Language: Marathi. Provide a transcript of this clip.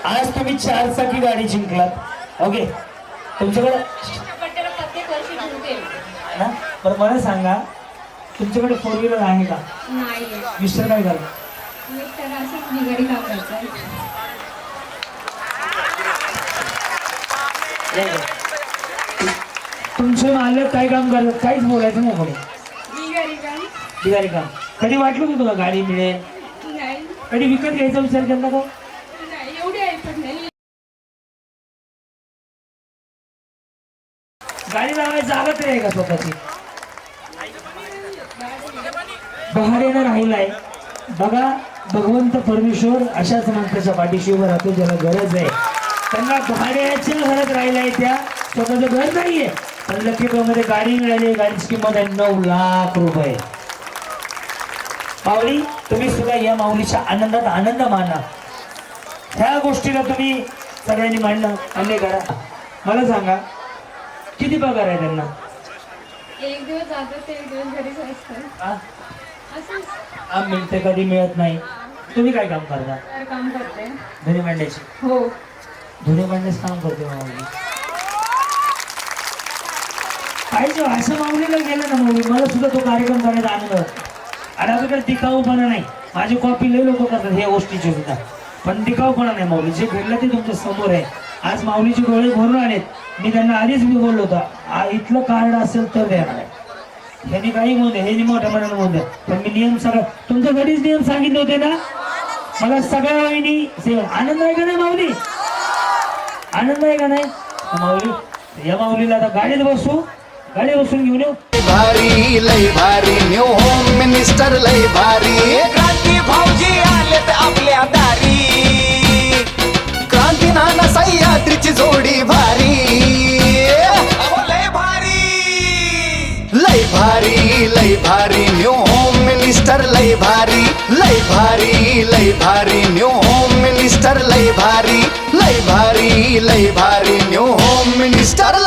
आज तुम्ही 4 चाकी गाडी जिंकलात. ओके, तुमच्याकडे प्रत्येक वर्षी जिंकते. ना बरं मला सांगा, तुमच्याकडे 4 व्हीलर आहे का? नाही मिस्टर काय करतात? मिस्टर असं निगडी काम करतात. तुमचे मालक काय काम करतात? काहीच बोलायचं नाही कोणी. निगडी काम बिगारी काम. कधी वाटलं की तुला गाडी मिळेल? नाही. कधी विकत घ्यायचा विचार केला का? नाही एवढी ऐकत नाही. गाडी लावायची जागा तरी आहे का स्वतःची? भाड्यानं राहिलाय. बघा, भगवंत परमेश्वर अशाच माणसाच्या पाठीशी उभा राहतो ज्याला गरज आहे. त्यांना भाड्याच्या घरात राहिलाय, त्या स्वतःचं घर नाहीये, पण लकी ड्रॉ मध्ये गाडी मिळाली. गाडीची किंमत आहे 9 लाख रुपये. माऊली, तुम्ही सुद्धा या माऊलीच्या आनंदात आनंद माना. ह्या गोष्टीला तुम्ही सगळ्यांनी मान्य करा. मला सांगा, किती पगार आहे त्यांना? एक दिवस जातात एक दिवस घरीच असतात. असंच मिळते, कधी मिळत नाही. तुम्ही काय काम करता? तर काम करते. धुणे मांडायची. हो. धुणे मांडण्याचं काम करते माऊली. पाहिजे असं माऊलीला गेलं ना माऊली, मला सुद्धा तो कार्यक्रम करायचा आनंद होता. आणि अजून दिखाऊपणा नाही. माझी कॉपी लय लोक करतात ह्या गोष्टीची सुद्धा, पण दिखाऊपणा नाही. माऊली जे घडलं ते तुमच्या समोर आहे. आज माऊलीचे डोळे भरून आलेत. मी त्यांना आधीच मी बोललो होता, इथलं कार्ड असेल तर देणार आहे. ह्यांनी काही म्हणू द्या, ह्यांनी मोठ्या मनानं म्हणू द्या, पण मी नियम सगळं तुमच्या घरीच नियम सांगितले होते ना. मला सगळ्या वहिनी सेवा. आनंद आहे का नाही माऊली? आनंद आहे का नाही माऊली? या माऊलीला आता गाडीत बसू, गाडी बसून घेऊन येऊ. भारी लय भारी न्यू होम मिनिस्टर लय भारी. क्रांती भाऊजी आलेत आपल्या दारी. क्रांती नाना सह्याद्रीची जोडी भारी. लय भारी लय भारी लय भारी न्यू होम मिनिस्टर लय भारी. लय भारी लय भारी न्यू होम मिनिस्टर लय भारी. लय भारी न्यू होम मिनिस्टर.